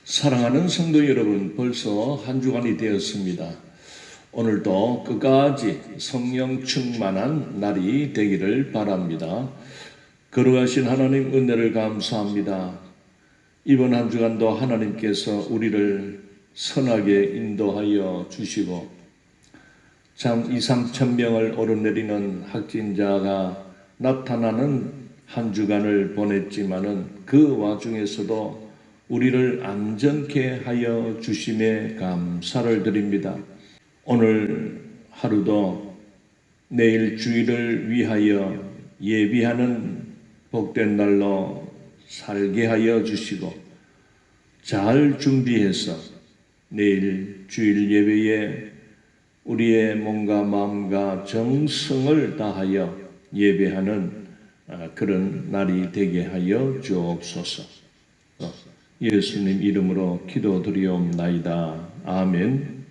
사랑하는 성도 여러분, 벌써 한 주간이 되었습니다. 오늘도 끝까지 성령 충만한 날이 되기를 바랍니다. 거룩하신 하나님 은혜를 감사합니다. 이번 한 주간도 하나님께서 우리를 선하게 인도하여 주시고 참 2, 3천 명을 오르내리는 확진자가 나타나는 한 주간을 보냈지만은 그 와중에서도 우리를 안전케 하여 주심에 감사를 드립니다. 오늘 하루도 내일 주일을 위하여 예비하는 복된 날로 살게 하여 주시고 잘 준비해서 내일 주일 예배에 우리의 몸과 마음과 정성을 다하여 예배하는 그런 날이 되게 하여 주옵소서. 예수님 이름으로 기도드리옵나이다. 아멘.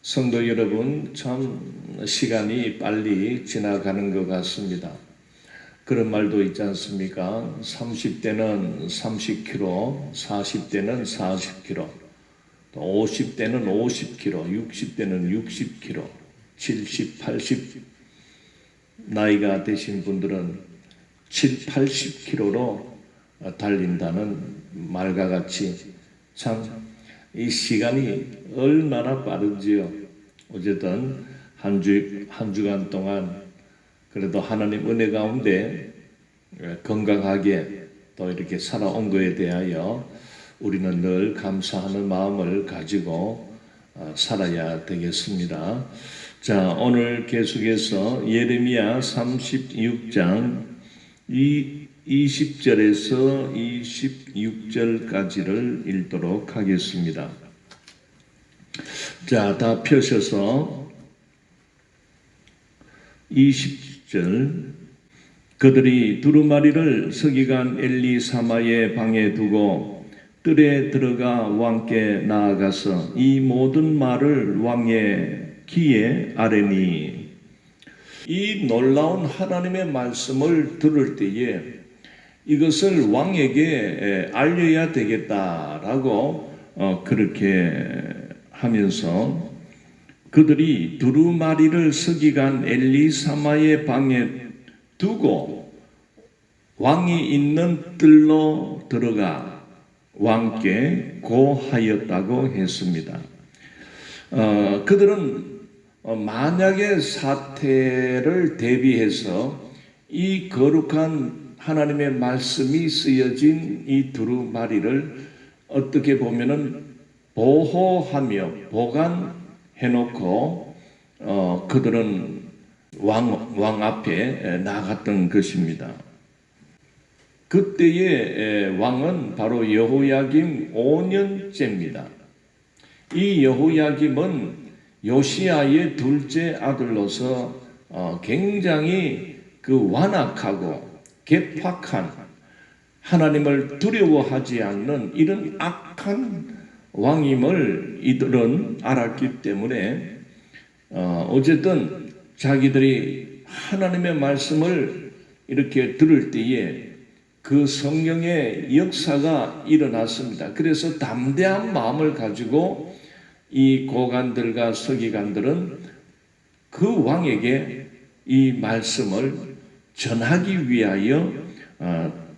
성도 여러분, 참 시간이 빨리 지나가는 것 같습니다. 그런 말도 있지 않습니까? 30대는 30km, 40대는 40km, 50대는 50km, 60대는 60km, 70, 80 나이가 되신 분들은 7, 80km로 달린다는 말과 같이 참 이 시간이 얼마나 빠른지요. 어쨌든 한 주간 동안 그래도 하나님 은혜 가운데 건강하게 또 이렇게 살아온 것에 대하여 우리는 늘 감사하는 마음을 가지고 살아야 되겠습니다. 자, 오늘 계속해서 예레미야 36장 20절에서 26절까지를 읽도록 하겠습니다. 자, 다 펴셔서 20절. 그들이 두루마리를 서기관 엘리사마의 방에 두고 뜰에 들어가 왕께 나아가서 이 모든 말을 왕의 귀에 아뢰니, 이 놀라운 하나님의 말씀을 들을 때에 이것을 왕에게 알려야 되겠다라고 그렇게 하면서 그들이 두루마리를 서기관 엘리사마의 방에 두고 왕이 있는 뜰로 들어가 왕께 고하였다고 했습니다. 그들은 만약의 사태를 대비해서 이 거룩한 하나님의 말씀이 쓰여진 이 두루마리를 어떻게 보면은 보호하며 보관해놓고 그들은 왕 앞에 나갔던 것입니다. 그때의 왕은 바로 여호야김 5년째입니다. 이 여호야김은 요시야의 둘째 아들로서 굉장히 그 완악하고 개팍한, 하나님을 두려워하지 않는 이런 악한 왕임을 이들은 알았기 때문에 어쨌든 자기들이 하나님의 말씀을 이렇게 들을 때에 그 성령의 역사가 일어났습니다. 그래서 담대한 마음을 가지고 이 고관들과 서기관들은 그 왕에게 이 말씀을 전하기 위하여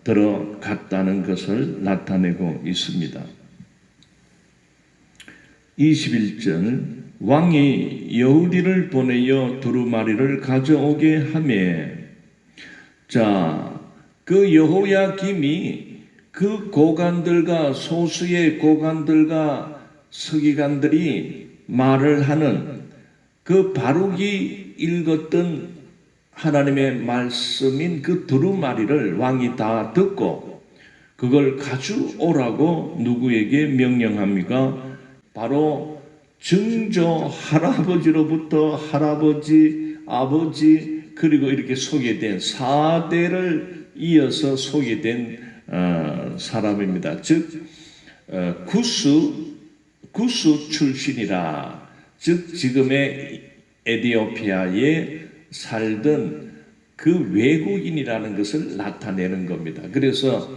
들어갔다는 것을 나타내고 있습니다. 21절. 왕이 여우디를 보내어 두루마리를 가져오게 하매, 자, 그 여호야김이 그 고관들과 소수의 고관들과 서기관들이 말을 하는 그 바룩이 읽었던 하나님의 말씀인 그 두루마리를 왕이 다 듣고 그걸 가져오라고 누구에게 명령합니까? 바로 증조 할아버지로부터 할아버지, 아버지, 그리고 이렇게 소개된 4대를 이어서 소개된 사람입니다. 즉 구스 출신이라, 즉 지금의 에티오피아에 살던 그 외국인이라는 것을 나타내는 겁니다. 그래서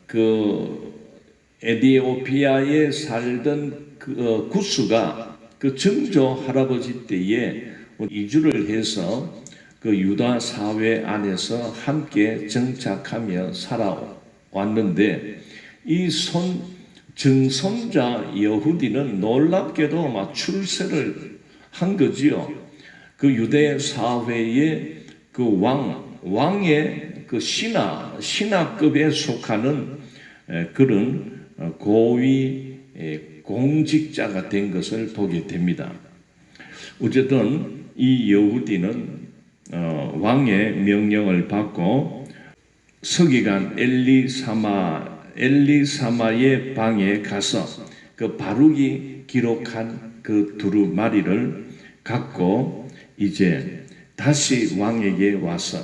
그 에디오피아에 살던 구스가 그 정조 할아버지 때에 이주를 해서 그 유다 사회 안에서 함께 정착하며 살아왔는데 이 증손자 여후디는 놀랍게도 막 출세를 한 거지요. 그 유대 사회의 그 왕의 그 신하급에 속하는 그런 고위 공직자가 된 것을 보게 됩니다. 어쨌든 이 여후디는 왕의 명령을 받고 서기관 엘리사마의 방에 가서 그 바룩이 기록한 그 두루마리를 갖고 이제 다시 왕에게 와서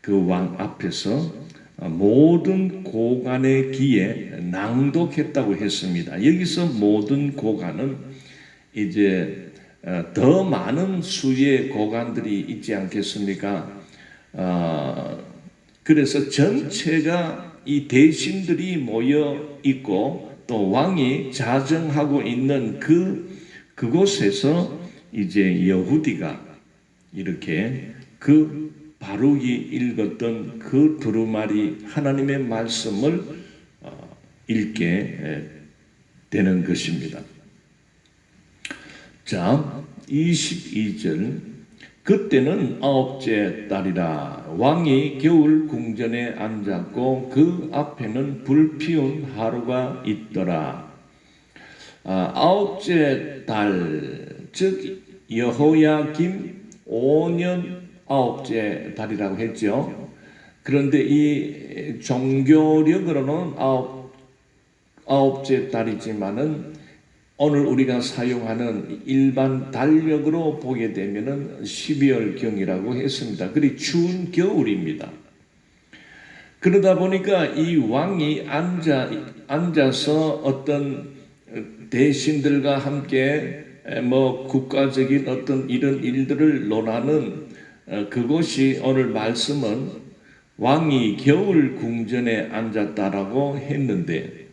그 왕 앞에서 모든 고관의 귀에 낭독했다고 했습니다. 여기서 모든 고관은 이제 더 많은 수의 고관들이 있지 않겠습니까? 그래서 전체가 이 대신들이 모여 있고 또 왕이 자정하고 있는 그곳에서 이제 여후디가 이렇게 그 바룩이 읽었던 그 두루마리 하나님의 말씀을 읽게 되는 것입니다. 자, 22절. 그때는 9째 달이라. 왕이 겨울 궁전에 앉았고 그 앞에는 불 피운 하루가 있더라. 9째 달, 즉 여호야김 5년 9째 달이라고 했죠. 그런데 이 종교력으로는 9째 달이지만은 오늘 우리가 사용하는 일반 달력으로 보게 되면은 12월경이라고 했습니다. 그리 추운 겨울입니다. 그러다 보니까 이 왕이 앉아서 어떤 대신들과 함께 뭐 국가적인 어떤 이런 일들을 논하는 그곳이 오늘 말씀은 왕이 겨울 궁전에 앉았다라고 했는데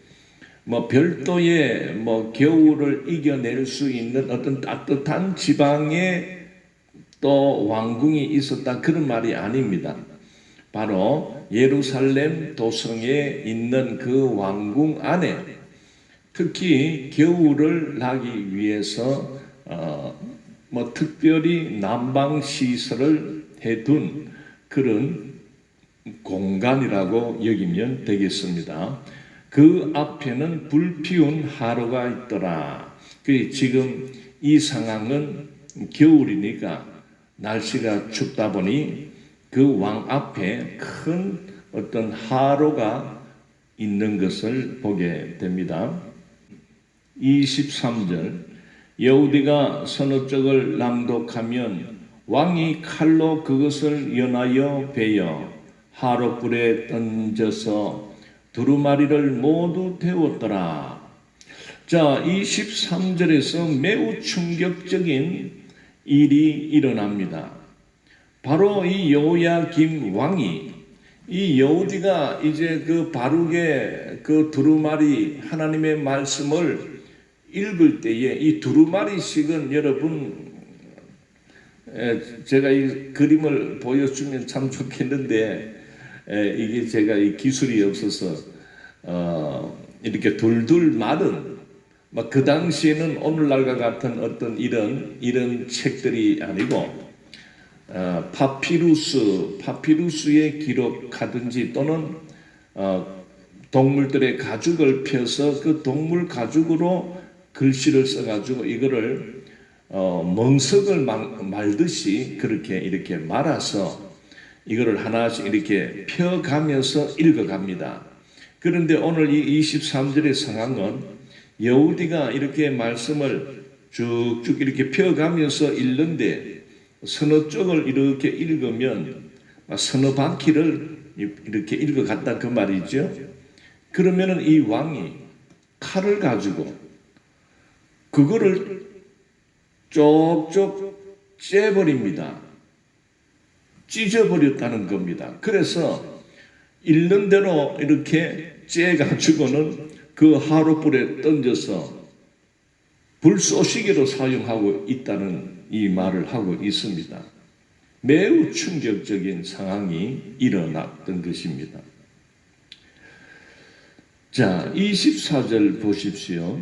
뭐 별도의 뭐 겨울을 이겨낼 수 있는 어떤 따뜻한 지방에 또 왕궁이 있었다 그런 말이 아닙니다. 바로 예루살렘 도성에 있는 그 왕궁 안에 특히 겨울을 나기 위해서 뭐 특별히 난방 시설을 해둔 그런 공간이라고 여기면 되겠습니다. 그 앞에는 불 피운 하루가 있더라. 지금 이 상황은 겨울이니까 날씨가 춥다 보니 그 왕 앞에 큰 어떤 하루가 있는 것을 보게 됩니다. 23절. 여후디가 서너 쪽을 낭독하면 왕이 칼로 그것을 연하여 베어 하룻불에 던져서 두루마리를 모두 태웠더라. 자, 23절에서 매우 충격적인 일이 일어납니다. 바로 이 여호야김 왕이 이 여후디가 이제 그 바룩의 그 두루마리 하나님의 말씀을 읽을 때에 이 두루마리씩은 여러분 제가 이 그림을 보여주면 참 좋겠는데 이게 제가 이 기술이 없어서 이렇게 둘둘 마른 막 그 당시에는 오늘날과 같은 어떤 이런 책들이 아니고 파피루스에 기록하든지 또는 동물들의 가죽을 펴서 그 동물 가죽으로 글씨를 써가지고 이거를 멍석을 말듯이 그렇게 이렇게 말아서 이거를 하나씩 이렇게 펴가면서 읽어갑니다. 그런데 오늘 이 23절의 상황은 여후디가 이렇게 말씀을 쭉쭉 이렇게 펴가면서 읽는데 서너 쪽을 이렇게 읽으면 서너 바퀴를 이렇게 읽어갔다 그 말이죠. 그러면은 이 왕이 칼을 가지고 그거를 쪽쪽 째버립니다. 찢어버렸다는 겁니다. 그래서 읽는 대로 이렇게 째가지고는 그 하룻불에 던져서 불쏘시개로 사용하고 있다는 이 말을 하고 있습니다. 매우 충격적인 상황이 일어났던 것입니다. 자, 24절 보십시오.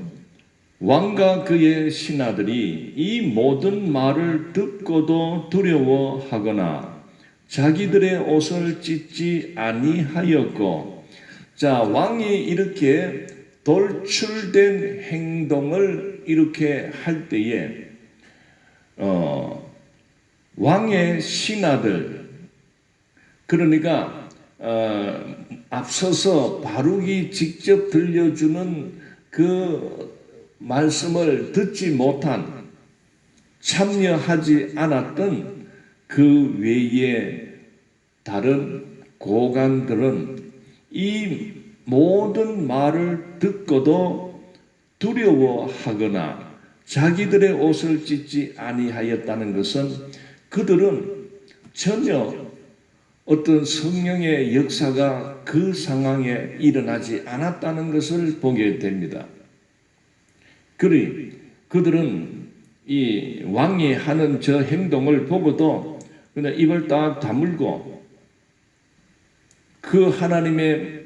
왕과 그의 신하들이 이 모든 말을 듣고도 두려워하거나 자기들의 옷을 찢지 아니하였고, 자, 왕이 이렇게 돌출된 행동을 이렇게 할 때에 왕의 신하들, 그러니까 앞서서 바룩이 직접 들려주는 그 말씀을 듣지 못한, 참여하지 않았던 그 외에 다른 고관들은 이 모든 말을 듣고도 두려워하거나 자기들의 옷을 찢지 아니하였다는 것은 그들은 전혀 어떤 성령의 역사가 그 상황에 일어나지 않았다는 것을 보게 됩니다. 그들은 이 왕이 하는 저 행동을 보고도 그냥 입을 딱 다물고 그 하나님의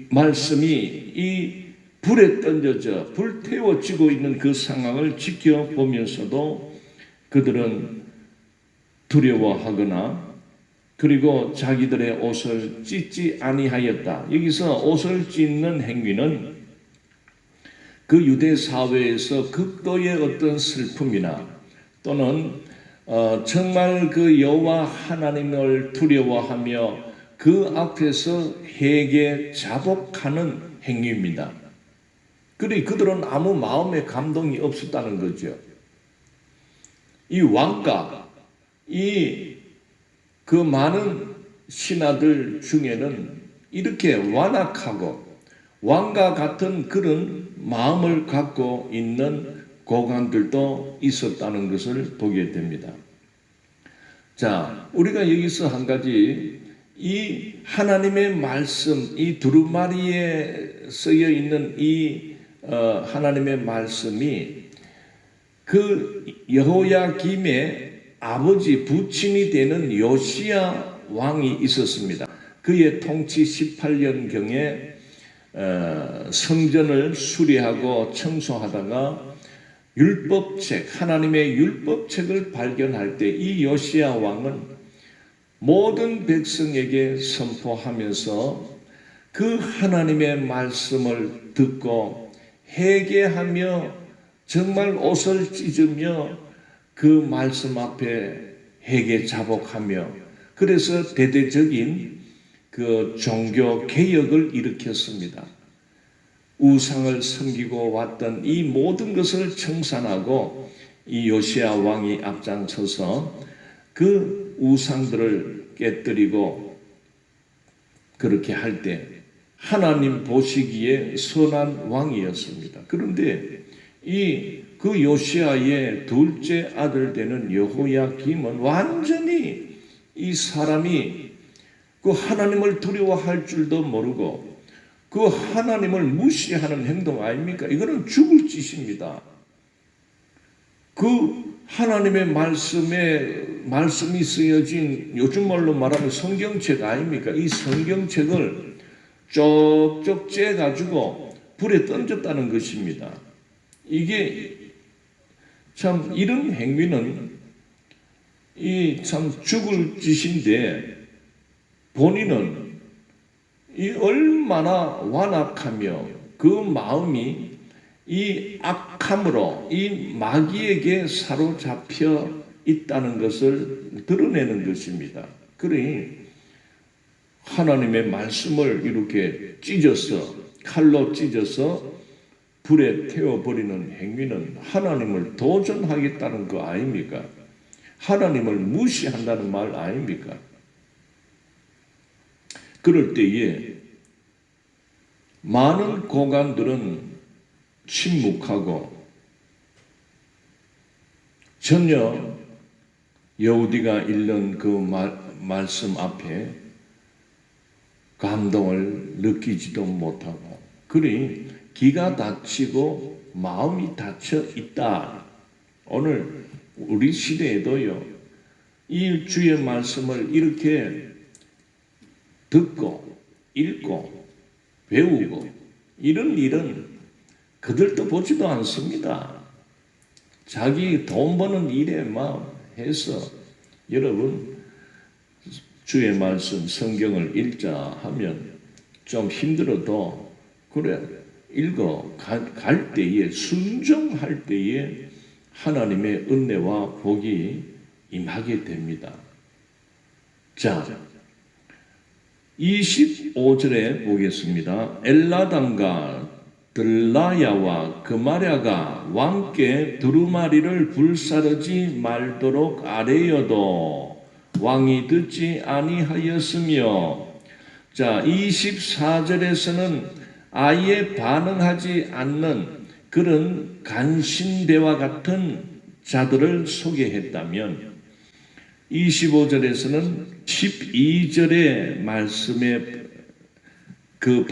말씀이 이 불에 던져져 불태워지고 있는 그 상황을 지켜보면서도 그들은 두려워하거나 그리고 자기들의 옷을 찢지 아니하였다. 여기서 옷을 찢는 행위는 그 유대 사회에서 극도의 어떤 슬픔이나 또는 정말 그 여호와 하나님을 두려워하며 그 앞에서 회개 자복하는 행위입니다. 그들은 아무 마음의 감동이 없었다는 거죠. 이 왕과 그 많은 신하들 중에는 이렇게 완악하고 왕과 같은 그런 마음을 갖고 있는 고관들도 있었다는 것을 보게 됩니다. 자, 우리가 여기서 한 가지 이 하나님의 말씀, 이 두루마리에 쓰여 있는 이 하나님의 말씀이 그 여호야김의 아버지 부친이 되는 요시야 왕이 있었습니다. 그의 통치 18년경에 성전을 수리하고 청소하다가 율법책, 하나님의 율법책을 발견할 때 이 요시야 왕은 모든 백성에게 선포하면서 그 하나님의 말씀을 듣고 회개하며 정말 옷을 찢으며 그 말씀 앞에 회개 자복하며 그래서 대대적인 그 종교 개혁을 일으켰습니다. 우상을 섬기고 왔던 이 모든 것을 청산하고 이 요시야 왕이 앞장서서 그 우상들을 깨뜨리고 그렇게 할 때 하나님 보시기에 선한 왕이었습니다. 그런데 그 요시야의 둘째 아들 되는 여호야김은 완전히 이 사람이 그 하나님을 두려워할 줄도 모르고 그 하나님을 무시하는 행동 아닙니까? 이거는 죽을 짓입니다. 그 하나님의 말씀이 쓰여진 요즘 말로 말하면 성경책 아닙니까? 이 성경책을 쪽쪽 째가지고 불에 던졌다는 것입니다. 이게 참 이런 행위는 참 죽을 짓인데 본인은 얼마나 완악하며 그 마음이 이 악함으로 이 마귀에게 사로잡혀 있다는 것을 드러내는 것입니다. 그러니 하나님의 말씀을 이렇게 칼로 찢어서 불에 태워버리는 행위는 하나님을 도전하겠다는 거 아닙니까? 하나님을 무시한다는 말 아닙니까? 그럴 때에 많은 고관들은 침묵하고 전혀 여우디가 읽는 그 말씀 앞에 감동을 느끼지도 못하고 그러니 기가 닫히고 마음이 닫혀 있다. 오늘 우리 시대에도요, 이 주의 말씀을 이렇게 듣고 읽고 배우고 이런 일은 그들도 보지도 않습니다. 자기 돈 버는 일에만 해서 여러분 주의 말씀 성경을 읽자 하면 좀 힘들어도 그래 읽어 갈 때에 순종할 때에 하나님의 은혜와 복이 임하게 됩니다. 자, 25절에 보겠습니다. 엘라담과 들라야와 그마랴가 왕께 두루마리를 불사르지 말도록 아뢰어도 왕이 듣지 아니하였으며, 자 24절에서는 아예 반응하지 않는 그런 간신배와 같은 자들을 소개했다면 25절에서는 12절의 말씀의 그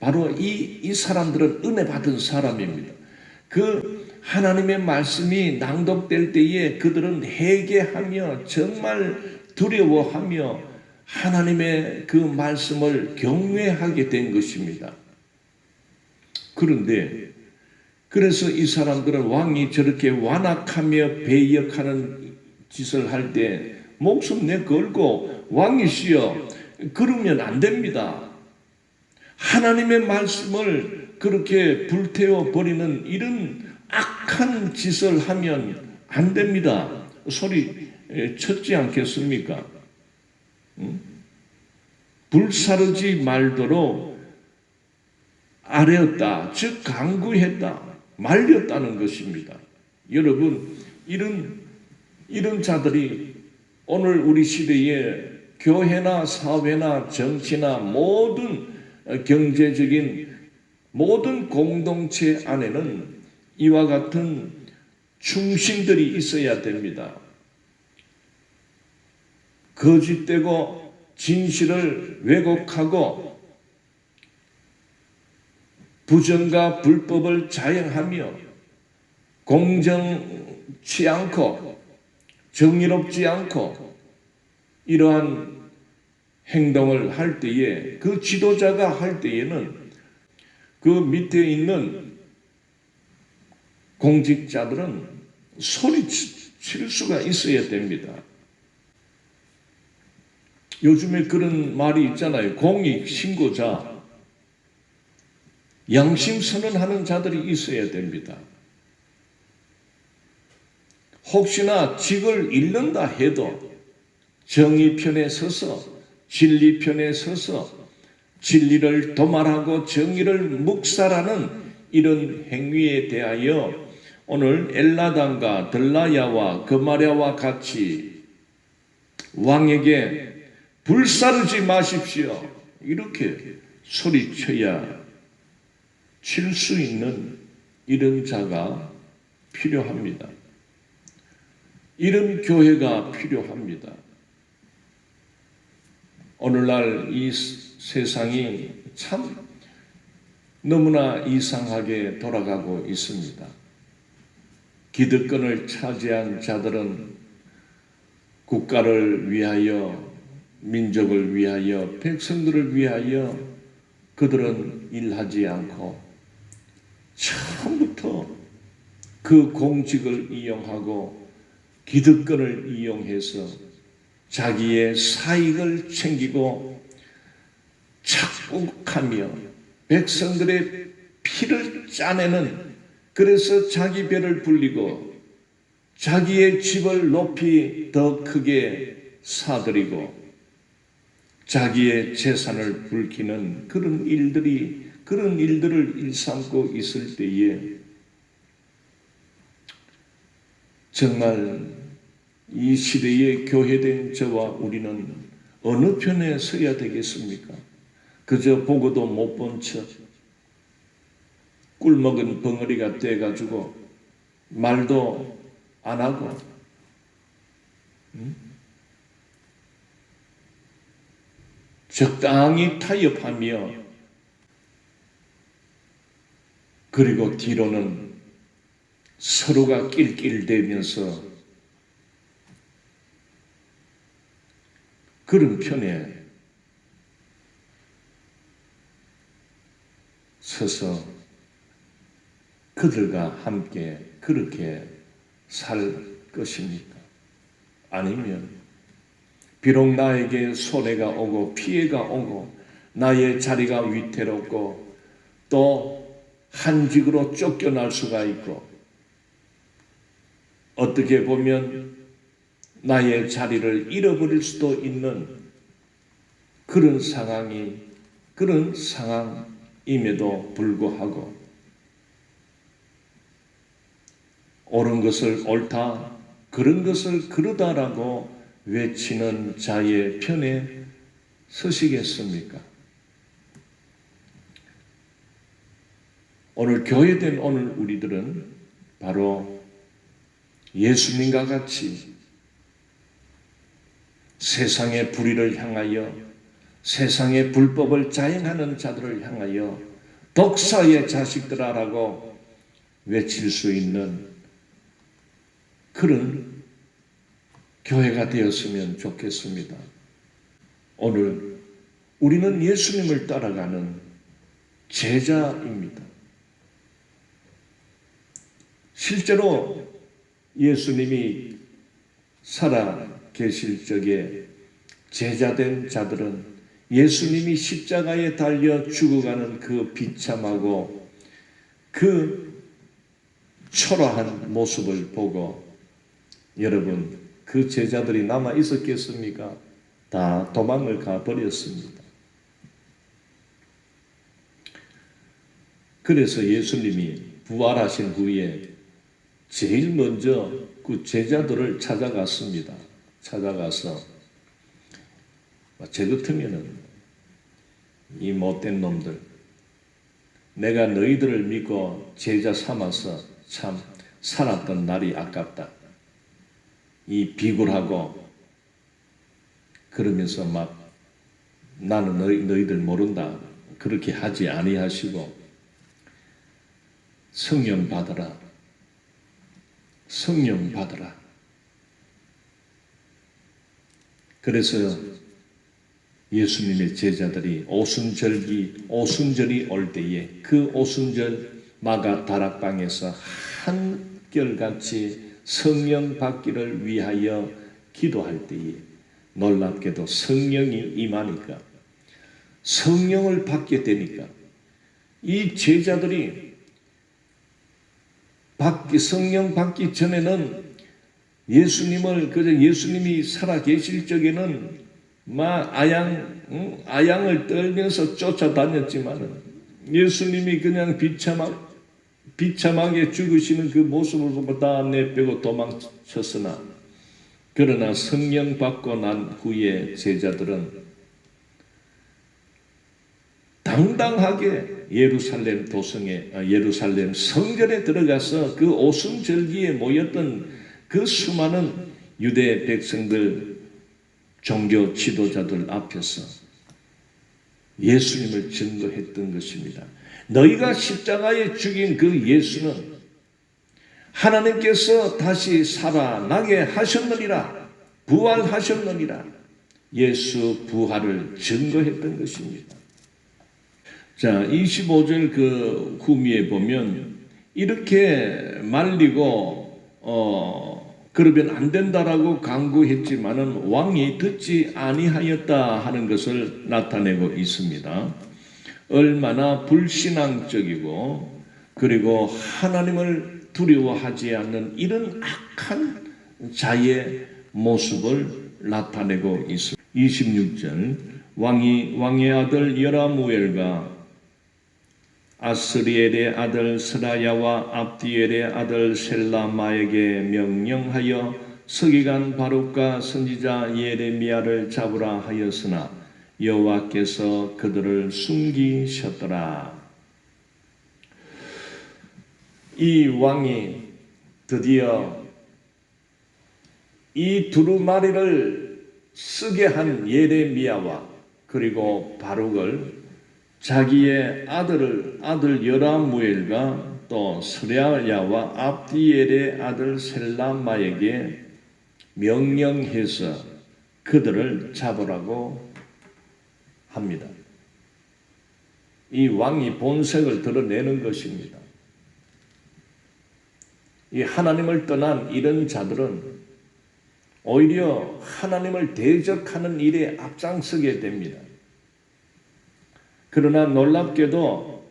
바로 이 사람들은 은혜 받은 사람입니다. 그 하나님의 말씀이 낭독될 때에 그들은 회개하며 정말 두려워하며 하나님의 그 말씀을 경외하게 된 것입니다. 그런데 그래서 이 사람들은 왕이 저렇게 완악하며 배역하는 짓을 할 때 목숨 내걸고 왕이시여 그러면 안 됩니다. 하나님의 말씀을 그렇게 불태워 버리는 이런 악한 짓을 하면 안 됩니다. 소리 쳤지 않겠습니까? 불사르지 말도록 아뢰었다, 즉 강구했다, 말렸다는 것입니다. 여러분 이런 자들이 오늘 우리 시대에 교회나 사회나 정치나 모든 경제적인 모든 공동체 안에는 이와 같은 충신들이 있어야 됩니다. 거짓되고 진실을 왜곡하고 부정과 불법을 자행하며 공정치 않고 정의롭지 않고 이러한 행동을 할 때에 그 지도자가 할 때에는 그 밑에 있는 공직자들은 소리칠 수가 있어야 됩니다. 요즘에 그런 말이 있잖아요. 공익 신고자, 양심 선언하는 자들이 있어야 됩니다. 혹시나 직을 잃는다 해도 정의 편에 서서 진리 편에 서서 진리를 도말하고 정의를 묵살하는 이런 행위에 대하여 오늘 엘라담과 들라야와 그마랴와 같이 왕에게 불사르지 마십시오 이렇게 소리쳐야 칠 수 있는 이런 자가 필요합니다. 이런 교회가 필요합니다. 오늘날 이 세상이 참 너무나 이상하게 돌아가고 있습니다. 기득권을 차지한 자들은 국가를 위하여, 민족을 위하여, 백성들을 위하여 그들은 일하지 않고 처음부터 그 공직을 이용하고 기득권을 이용해서 자기의 사익을 챙기고 착복하며 백성들의 피를 짜내는, 그래서 자기 배를 불리고 자기의 집을 높이 더 크게 사들이고 자기의 재산을 불키는 그런 일들을 일삼고 있을 때에 정말 이 시대에 교회된 저와 우리는 어느 편에 서야 되겠습니까? 그저 보고도 못 본 척 꿀먹은 벙어리가 돼가지고 말도 안 하고 적당히 타협하며 그리고 뒤로는 서로가 낄낄대면서 그런 편에 서서 그들과 함께 그렇게 살 것입니까? 아니면 비록 나에게 손해가 오고 피해가 오고 나의 자리가 위태롭고 또 한직으로 쫓겨날 수가 있고 어떻게 보면 나의 자리를 잃어버릴 수도 있는 그런 상황임에도 불구하고 옳은 것을 옳다, 그런 것을 그르다라고 외치는 자의 편에 서시겠습니까? 오늘 교회된 오늘 우리들은 바로 예수님과 같이 세상의 불의를 향하여 세상의 불법을 자행하는 자들을 향하여 독사의 자식들아라고 외칠 수 있는 그런 교회가 되었으면 좋겠습니다. 오늘 우리는 예수님을 따라가는 제자입니다. 실제로 예수님이 살아 계실 적에 제자된 자들은 예수님이 십자가에 달려 죽어가는 그 비참하고 그 초라한 모습을 보고 여러분 그 제자들이 남아 있었겠습니까? 다 도망을 가버렸습니다. 그래서 예수님이 부활하신 후에 제일 먼저 그 제자들을 찾아갔습니다. 찾아가서 제 같으면은 이 못된 놈들 내가 너희들을 믿고 제자 삼아서 참 살았던 날이 아깝다. 이 비굴하고 그러면서 막 나는 너희들 모른다. 그렇게 하지 아니하시고 성령 받으라. 성령 받으라. 그래서 예수님의 제자들이 오순절이 올 때에 그 오순절 마가 다락방에서 한결같이 성령 받기를 위하여 기도할 때에 놀랍게도 성령이 임하니까 성령을 받게 되니까 이 제자들이 성령 받기 전에는 예수님이 살아 계실 적에는 막 아양을 떨면서 쫓아다녔지만은 예수님이 그냥 비참하게 죽으시는 그 모습을 보고 다 내빼고 도망쳤으나 그러나 성령 받고 난 후에 제자들은 당당하게 예루살렘 성전에 들어가서 그 오순절기에 모였던 그 수많은 유대 백성들 종교 지도자들 앞에서 예수님을 증거했던 것입니다. 너희가 십자가에 죽인 그 예수는 하나님께서 다시 살아나게 하셨느니라. 부활하셨느니라. 예수 부활을 증거했던 것입니다. 자, 25절 그 후미에 보면 이렇게 말리고 그러면 안 된다라고 강구했지만은 왕이 듣지 아니하였다 하는 것을 나타내고 있습니다. 얼마나 불신앙적이고 그리고 하나님을 두려워하지 않는 이런 악한 자의 모습을 나타내고 있습니다. 26절 왕의 아들 여라무엘과 아스리엘의 아들 스라야와 압디엘의 아들 셀라마에게 명령하여 서기관 바룩과 선지자 예레미야를 잡으라 하였으나 여호와께서 그들을 숨기셨더라. 이 왕이 드디어 이 두루마리를 쓰게 한 예레미야와 그리고 바룩을 자기의 아들 여라무엘과 또 스레야와 압디엘의 아들 셀라마에게 명령해서 그들을 잡으라고 합니다. 이 왕이 본색을 드러내는 것입니다. 이 하나님을 떠난 이런 자들은 오히려 하나님을 대적하는 일에 앞장서게 됩니다. 그러나 놀랍게도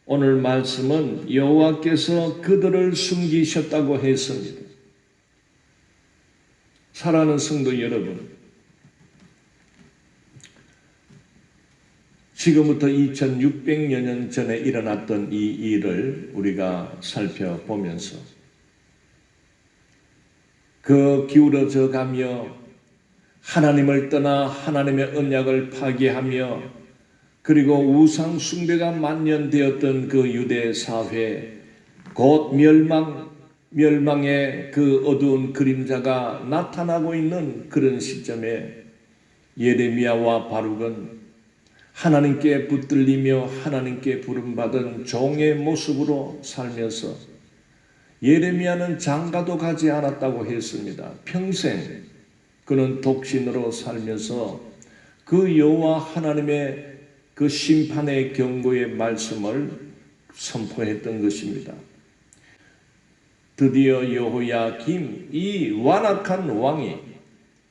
오늘 말씀은 여호와께서 그들을 숨기셨다고 했습니다. 사랑하는 성도 여러분, 지금부터 2600여 년 전에 일어났던 이 일을 우리가 살펴보면서 그 기울어져 가며 하나님을 떠나 하나님의 언약을 파괴하며 그리고 우상 숭배가 만연되었던 그 유대 사회, 곧 멸망의 그 어두운 그림자가 나타나고 있는 그런 시점에 예레미야와 바룩은 하나님께 붙들리며 하나님께 부름받은 종의 모습으로 살면서 예레미야는 장가도 가지 않았다고 했습니다. 평생 그는 독신으로 살면서 그 여호와 하나님의 그 심판의 경고의 말씀을 선포했던 것입니다. 드디어 여호야김 이 완악한 왕이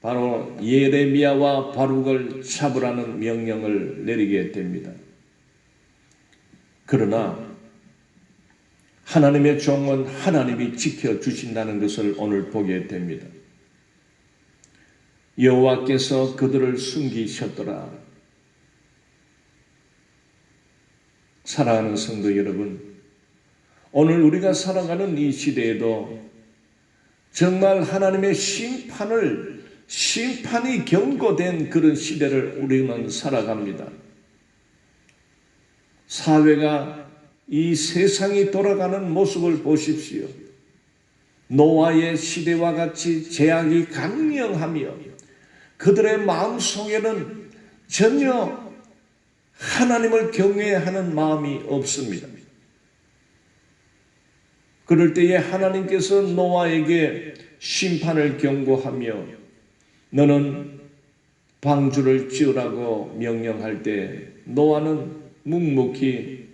바로 예레미야와 바룩을 잡으라는 명령을 내리게 됩니다. 그러나 하나님의 종은 하나님이 지켜주신다는 것을 오늘 보게 됩니다. 여호와께서 그들을 숨기셨더라. 사랑하는 성도 여러분, 오늘 우리가 살아가는 이 시대에도 정말 하나님의 심판이 경고된 그런 시대를 우리는 살아갑니다. 사회가 이 세상이 돌아가는 모습을 보십시오. 노아의 시대와 같이 죄악이 강령하며 그들의 마음속에는 전혀 하나님을 경외하는 마음이 없습니다. 그럴 때에 하나님께서 노아에게 심판을 경고하며 너는 방주를 지으라고 명령할 때 노아는 묵묵히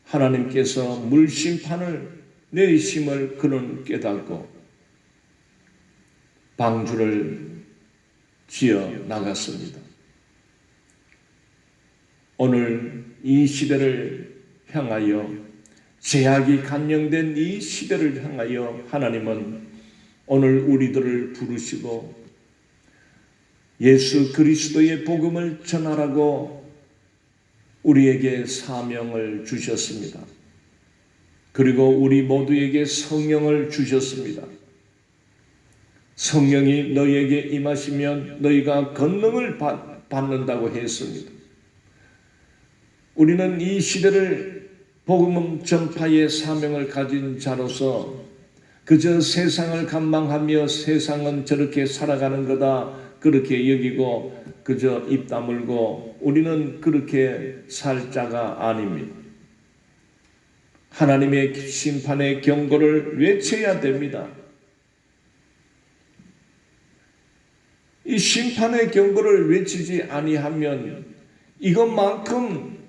하나님께서 물심판을 내리심을 그는 깨닫고 방주를 지어 나갔습니다. 오늘 이 시대를 향하여 죄악이 간영된 이 시대를 향하여 하나님은 오늘 우리들을 부르시고 예수 그리스도의 복음을 전하라고 우리에게 사명을 주셨습니다. 그리고 우리 모두에게 성령을 주셨습니다. 성령이 너희에게 임하시면 너희가 권능을 받는다고 했습니다. 우리는 이 시대를 복음 전파의 사명을 가진 자로서 그저 세상을 감망하며 세상은 저렇게 살아가는 거다 그렇게 여기고 그저 입 다물고 우리는 그렇게 살 자가 아닙니다. 하나님의 심판의 경고를 외쳐야 됩니다. 이 심판의 경고를 외치지 아니하면 이것만큼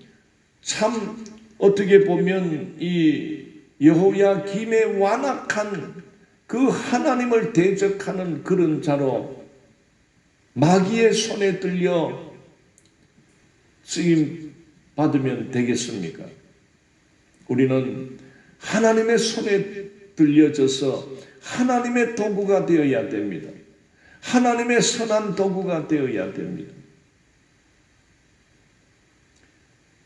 참 어떻게 보면 이 여호야김의 완악한 그 하나님을 대적하는 그런 자로 마귀의 손에 들려 쓰임 받으면 되겠습니까? 우리는 하나님의 손에 들려져서 하나님의 도구가 되어야 됩니다. 하나님의 선한 도구가 되어야 됩니다.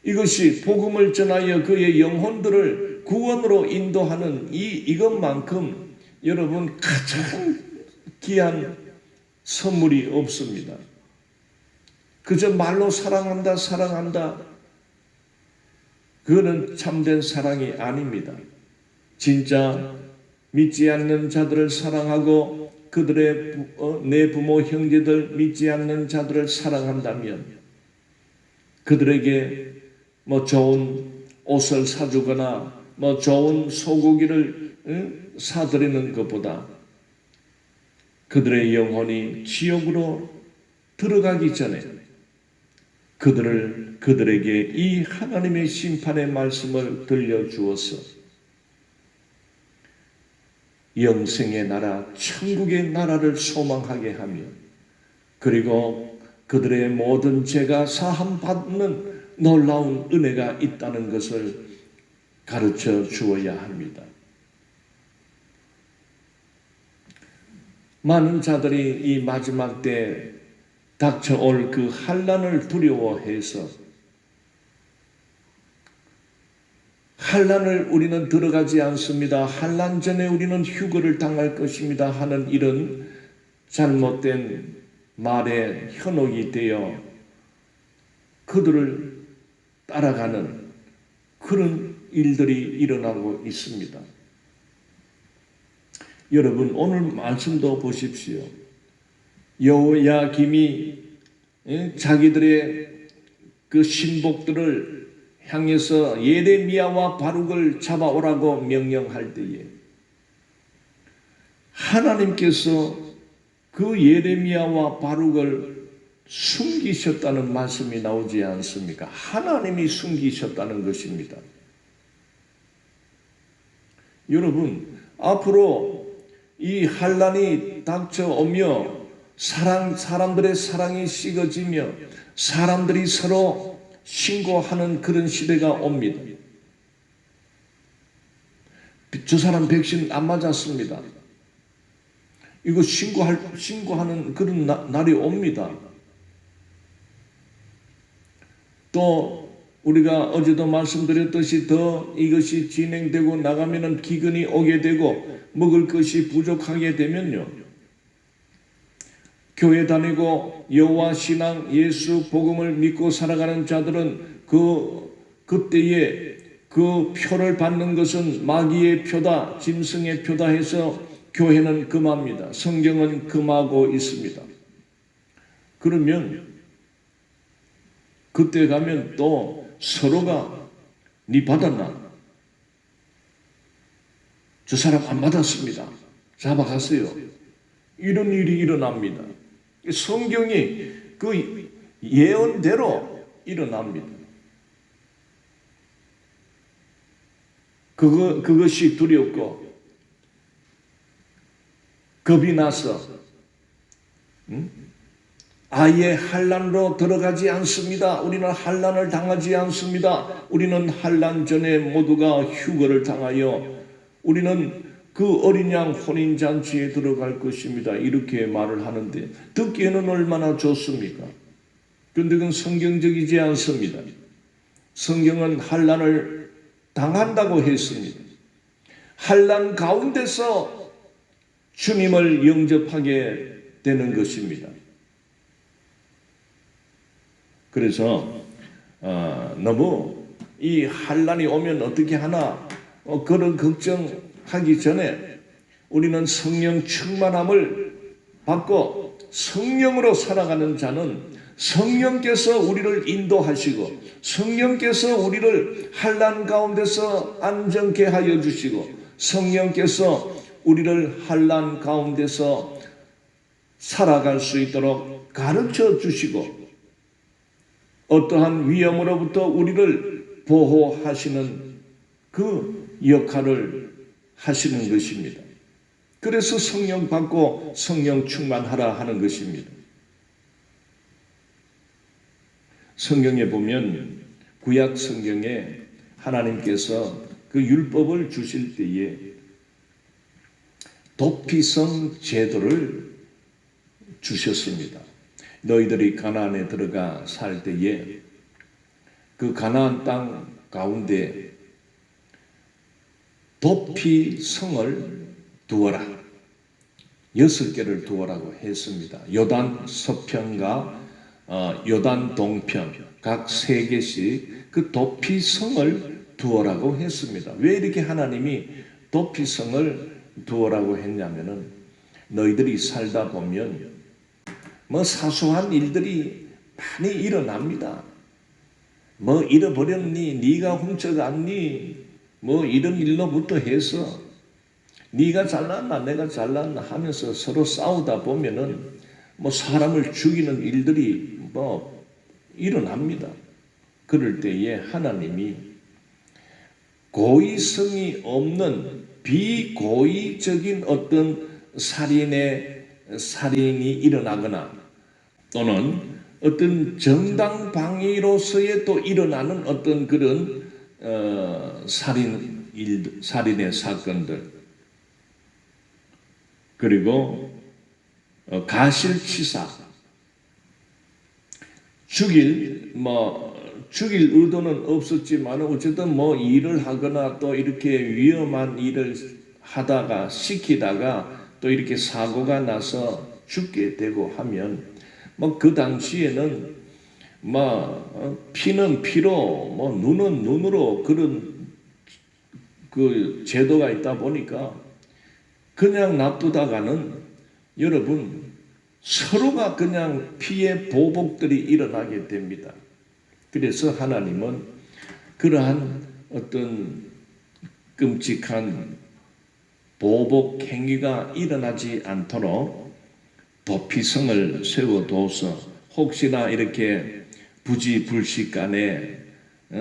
이것이 복음을 전하여 그의 영혼들을 구원으로 인도하는 이것만큼 여러분 가장 귀한 선물이 없습니다. 그저 말로 사랑한다 그거는 참된 사랑이 아닙니다. 진짜 믿지 않는 자들을 사랑하고 그들의 내 부모 형제들 믿지 않는 자들을 사랑한다면 그들에게 뭐 좋은 옷을 사주거나 뭐 좋은 소고기를 사드리는 것보다 그들의 영혼이 지옥으로 들어가기 전에 그들에게 이 하나님의 심판의 말씀을 들려주어서 영생의 나라, 천국의 나라를 소망하게 하며 그리고 그들의 모든 죄가 사함받는 놀라운 은혜가 있다는 것을 가르쳐 주어야 합니다. 많은 자들이 이 마지막 때 닥쳐올 그 환난을 두려워해서 환난을 우리는 들어가지 않습니다. 환난 전에 우리는 휴거를 당할 것입니다 하는 이런 잘못된 말에 현혹이 되어 그들을 따라가는 그런 일들이 일어나고 있습니다. 여러분 오늘 말씀도 보십시오. 여호야김이 자기들의 그 신복들을 향해서 예레미야와 바룩을 잡아오라고 명령할 때에 하나님께서 그 예레미야와 바룩을 숨기셨다는 말씀이 나오지 않습니까? 하나님이 숨기셨다는 것입니다. 여러분 앞으로 이 환난이 닥쳐오며 사람들의 사랑이 식어지며 사람들이 서로 신고하는 그런 시대가 옵니다. 저 사람 백신 안 맞았습니다. 이거 신고하는 그런 날이 옵니다. 또 우리가 어제도 말씀드렸듯이 더 이것이 진행되고 나가면은 기근이 오게 되고 먹을 것이 부족하게 되면요. 교회 다니고 여호와 신앙 예수 복음을 믿고 살아가는 자들은 그때에 그 표를 받는 것은 마귀의 표다, 짐승의 표다 해서 교회는 금합니다. 성경은 금하고 있습니다. 그러면 그때 가면 또 서로가 니 받았나? 저 사람 안 받았습니다. 잡아갔어요. 이런 일이 일어납니다. 성경이 그 예언대로 일어납니다. 그것이 두렵고 겁이 나서 아예 환난으로 들어가지 않습니다. 우리는 환난을 당하지 않습니다. 우리는 환난 전에 모두가 휴거를 당하여 우리는 그 어린 양 혼인잔치에 들어갈 것입니다. 이렇게 말을 하는데 듣기에는 얼마나 좋습니까? 그런데 그건 성경적이지 않습니다. 성경은 환난을 당한다고 했습니다. 환난 가운데서 주님을 영접하게 되는 것입니다. 그래서 너무 이 환난이 오면 어떻게 하나 그런 걱정하기 전에 우리는 성령 충만함을 받고 성령으로 살아가는 자는 성령께서 우리를 인도하시고 성령께서 우리를 환난 가운데서 안정케 하여 주시고 성령께서 우리를 환난 가운데서 살아갈 수 있도록 가르쳐 주시고 어떠한 위험으로부터 우리를 보호하시는 그 역할을 하시는 것입니다. 그래서 성령 받고 성령 충만하라 하는 것입니다. 성경에 보면 구약 성경에 하나님께서 그 율법을 주실 때에 도피성 제도를 주셨습니다. 너희들이 가나안에 들어가 살 때에 그 가나안 땅 가운데 도피성을 두어라. 6개를 두어라고 했습니다. 요단 서편과 요단 동편 각 3개씩 그 도피성을 두어라고 했습니다. 왜 이렇게 하나님이 도피성을 두어라고 했냐면은 너희들이 살다 보면 뭐 사소한 일들이 많이 일어납니다. 뭐 잃어버렸니? 네가 훔쳐갔니? 뭐 이런 일로부터 해서 네가 잘났나 내가 잘났나 하면서 서로 싸우다 보면은 뭐 사람을 죽이는 일들이 뭐 일어납니다. 그럴 때에 하나님이 고의성이 없는 비고의적인 어떤 살인이 일어나거나 또는 어떤 정당방위로서의 또 일어나는 어떤 그런 살인의 사건들, 그리고 가실치사, 죽일 의도는 없었지만 어쨌든 뭐 일을 하거나 또 이렇게 위험한 일을 시키다가 또 이렇게 사고가 나서 죽게 되고 하면 뭐 그 당시에는 뭐 피는 피로 뭐 눈은 눈으로 그런 그 제도가 있다 보니까 그냥 놔두다가는 여러분 서로가 그냥 피해 보복들이 일어나게 됩니다. 그래서 하나님은 그러한 어떤 끔찍한 보복 행위가 일어나지 않도록 도피성을 세워둬서 혹시나 이렇게 부지불식간에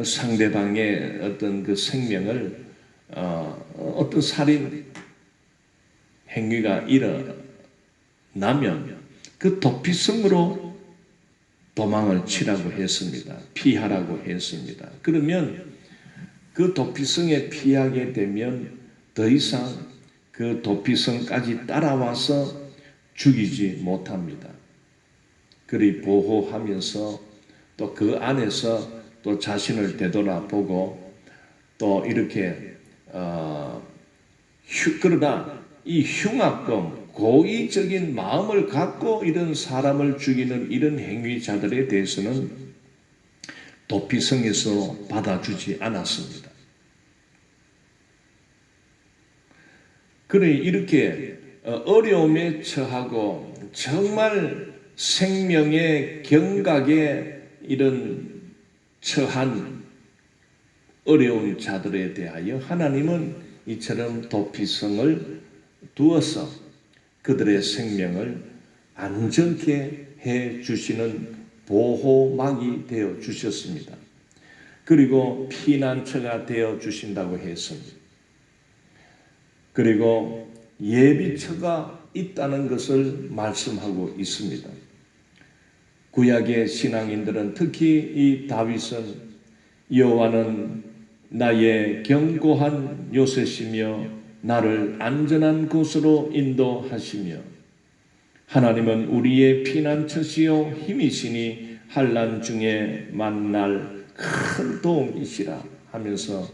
상대방의 어떤 그 생명을 어떤 살인 행위가 일어나면 그 도피성으로 도망을 치라고 했습니다. 피하라고 했습니다. 그러면 그 도피성에 피하게 되면 더 이상 그 도피성까지 따라와서 죽이지 못합니다. 그리 보호하면서 또 그 안에서 또 자신을 되돌아보고 또 이렇게 그러나 이 흉악범, 고의적인 마음을 갖고 이런 사람을 죽이는 이런 행위자들에 대해서는 도피성에서 받아주지 않았습니다. 그래 이렇게 어려움에 처하고 정말 생명의 경각에 이런 처한 어려운 자들에 대하여 하나님은 이처럼 도피성을 두어서 그들의 생명을 안전케 해 주시는 보호막이 되어 주셨습니다. 그리고 피난처가 되어 주신다고 했습니다. 그리고 예비처가 있다는 것을 말씀하고 있습니다. 구약의 신앙인들은 특히 이 다윗은 여호와는 나의 견고한 요새시며 나를 안전한 곳으로 인도하시며 하나님은 우리의 피난처시요 힘이시니 환난 중에 만날 큰 도움이시라 하면서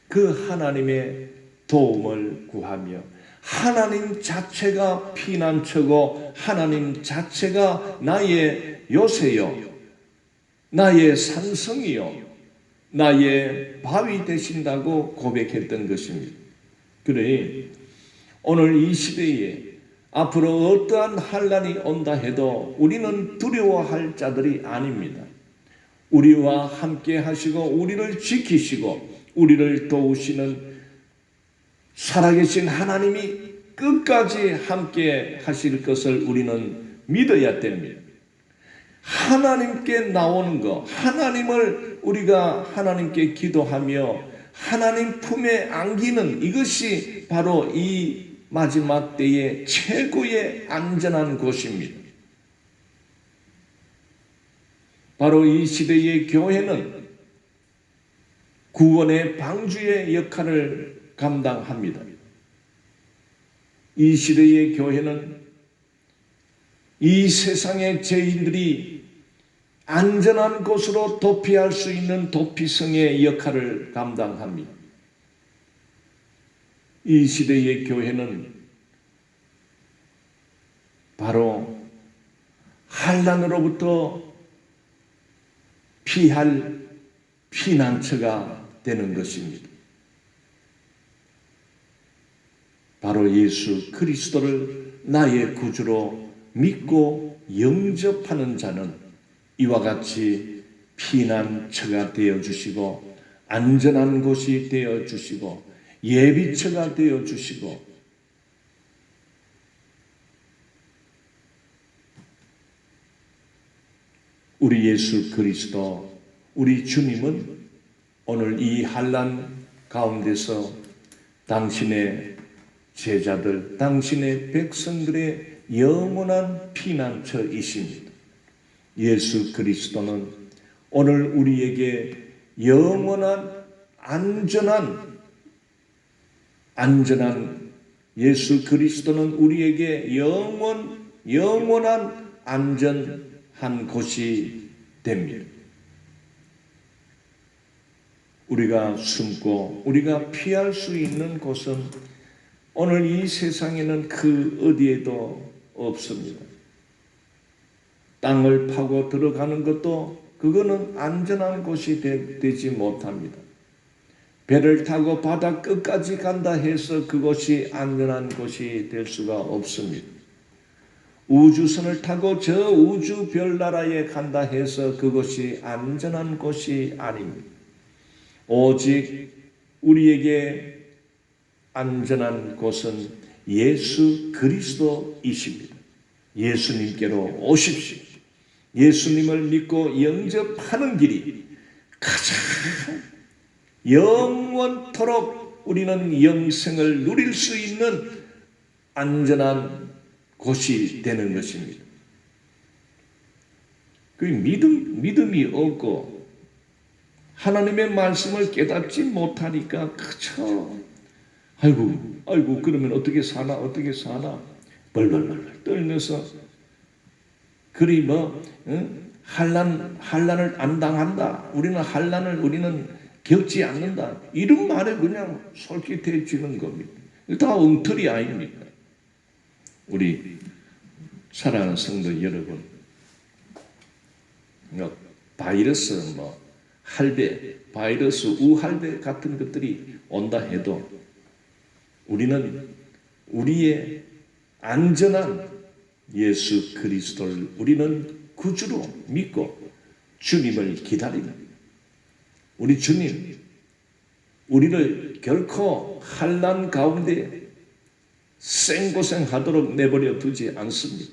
그 하나님의 도움을 구하며 하나님 자체가 피난처고 하나님 자체가 나의 요새요 나의 산성이요 나의 바위 되신다고 고백했던 것입니다. 그래 오늘 이 시대에 앞으로 어떠한 환난이 온다 해도 우리는 두려워할 자들이 아닙니다. 우리와 함께 하시고 우리를 지키시고 우리를 도우시는 살아계신 하나님이 끝까지 함께 하실 것을 우리는 믿어야 됩니다. 하나님께 나오는 것, 하나님을 우리가 하나님께 기도하며 하나님 품에 안기는 이것이 바로 이 마지막 때의 최고의 안전한 곳입니다. 바로 이 시대의 교회는 구원의 방주의 역할을 감당합니다. 이 시대의 교회는 이 세상의 죄인들이 안전한 곳으로 도피할 수 있는 도피성의 역할을 감당합니다. 이 시대의 교회는 바로 환난으로부터 피할 피난처가 되는 것입니다. 바로 예수 그리스도를 나의 구주로 믿고 영접하는 자는 이와 같이 피난처가 되어주시고 안전한 곳이 되어주시고 예비처가 되어주시고 우리 예수 그리스도 우리 주님은 오늘 이 환난 가운데서 당신의 제자들, 당신의 백성들의 영원한 피난처이십니다. 예수 그리스도는 오늘 우리에게 영원한 안전한 예수 그리스도는 우리에게 영원한 안전한 곳이 됩니다. 우리가 숨고 우리가 피할 수 있는 곳은 오늘 이 세상에는 그 어디에도 없습니다. 땅을 파고 들어가는 것도 그거는 안전한 곳이 되지 못합니다. 배를 타고 바다 끝까지 간다 해서 그곳이 안전한 곳이 될 수가 없습니다. 우주선을 타고 저 우주 별나라에 간다 해서 그것이 안전한 곳이 아닙니다. 오직 우리에게 안전한 곳은 예수 그리스도이십니다. 예수님께로 오십시오. 예수님을 믿고 영접하는 길이 가장 영원토록 우리는 영생을 누릴 수 있는 안전한 곳이 되는 것입니다. 그 믿음이 없고 하나님의 말씀을 깨닫지 못하니까 그저 아이고 그러면 어떻게 사나 벌벌벌 떨면서 그리 환난을 안 당한다. 우리는 겪지 않는다. 이런 말에 그냥 솔깃해지는 겁니다. 다 엉터리 아닙니까? 우리 사랑하는 성도 여러분, 바이러스 할배, 바이러스 우할배 같은 것들이 온다 해도 우리는 우리의 안전한 예수 그리스도를 우리는 구주로 믿고 주님을 기다립니다. 우리 주님, 우리를 결코 환난 가운데 생고생하도록 내버려 두지 않습니다.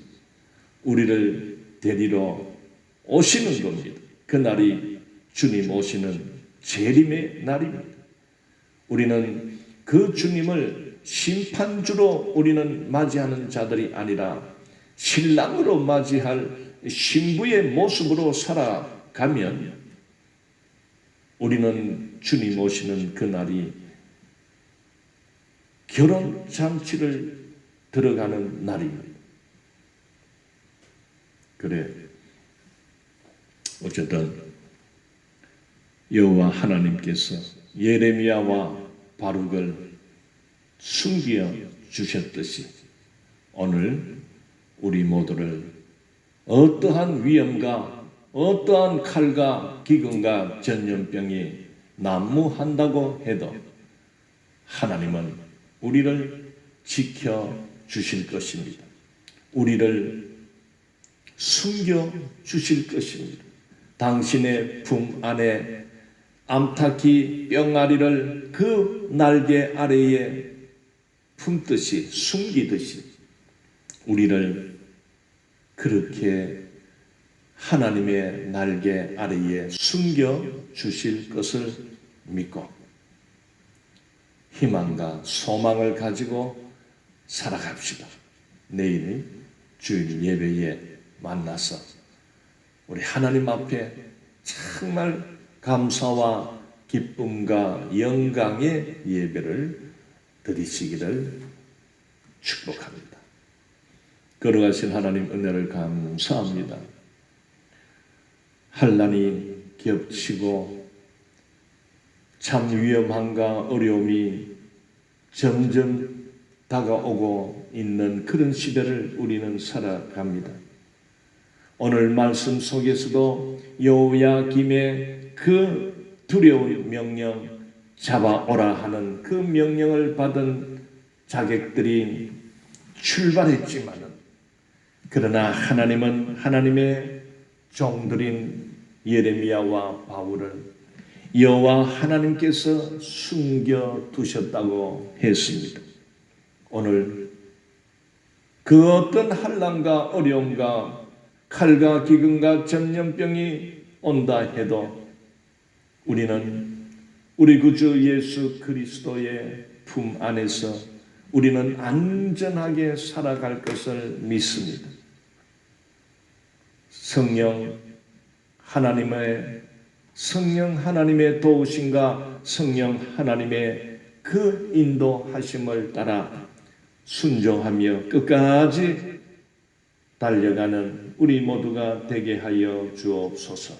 우리를 데리러 오시는 겁니다. 그날이 주님 오시는 재림의 날입니다. 우리는 그 주님을 심판주로 우리는 맞이하는 자들이 아니라 신랑으로 맞이할 신부의 모습으로 살아가면 우리는 주님 오시는 그날이 결혼잔치를 들어가는 날입니다. 그래, 어쨌든 여호와 하나님께서 예레미야와 바룩을 숨겨 주셨듯이 오늘 우리 모두를 어떠한 위험과 어떠한 칼과 기근과 전염병이 난무한다고 해도 하나님은 우리를 지켜주실 것입니다. 우리를 숨겨주실 것입니다. 당신의 품 안에 암탉이 뿅아리를 그 날개 아래에 품듯이 숨기듯이 우리를 그렇게 하나님의 날개 아래에 숨겨주실 것을 믿고 희망과 소망을 가지고 살아갑시다. 내일 주일 예배에 만나서 우리 하나님 앞에 정말 감사와 기쁨과 영광의 예배를 드리시기를 축복합니다. 걸어가신 하나님 은혜를 감사합니다. 환난이 겹치고 참 위험함과 어려움이 점점 다가오고 있는 그런 시대를 우리는 살아갑니다. 오늘 말씀 속에서도 여호야김의 그 두려운 명령, 잡아오라 하는 그 명령을 받은 자객들이 출발했지만 그러나 하나님은 하나님의 종들인 예레미야와 바울을 여호와 하나님께서 숨겨두셨다고 했습니다. 오늘 그 어떤 환난과 어려움과 칼과 기근과 전염병이 온다 해도 우리는 우리 구주 예수 그리스도의 품 안에서 우리는 안전하게 살아갈 것을 믿습니다. 성령 하나님의 도우심과 성령 하나님의 그 인도하심을 따라 순종하며 끝까지 달려가는 우리 모두가 되게 하여 주옵소서.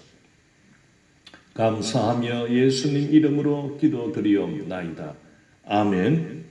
감사하며 예수님 이름으로 기도드리옵나이다. 아멘.